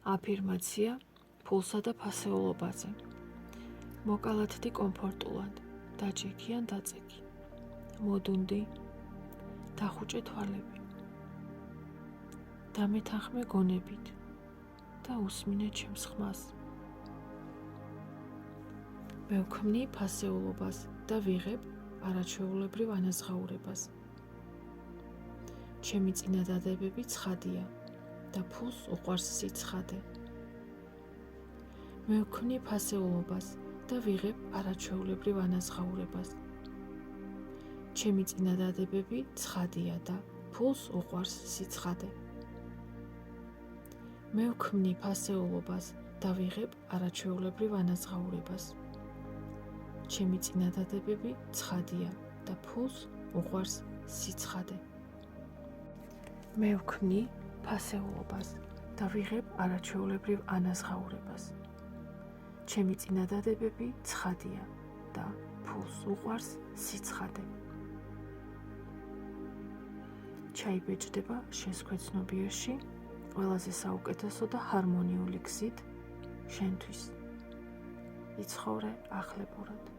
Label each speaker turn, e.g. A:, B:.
A: აფირმაცია ფულსა და ფასეულობაზე. მოკალათდი კომფორტულად, დაჭექიან დაწექი. მოდუნდი, დახუჭე თვალები. დამეთანხმე გონებით და უსმინე ჩემს ხმას. მევქმნი ფასეულობას და ვიღებ არაჩვეულებრივ ანაზღაურებას. ჩემი წინადადებები ცხადია და ფულს უყვარს სიცხადე. მევქმნი ფასეულობას და ვიღებ არაჩვეულებრივ ანაზღაურებას. ჩემი წინადადებები ცხადია და ფულს უყვარს სიცხადე. მევქმნი ფასეულობას და ვიღებ არაჩვეულებრივ ანაზღაურებას. ჩემი წინადადებები ცხადია და ფულს უყვარს სიცხადე. მევქმნი ფასეულობას და ვიღებ არაჩვეულებრივ ანაზღაურებას. ჩემი წინადადებები ცხადია და ფულს უყვარს სიცხადე. ჩაიბეჭდება შენს ქვეცნობიერში ყველაზე საუკეთესო და ჰარმონიული გზით შენთვის. იცხოვრე ახლებურად.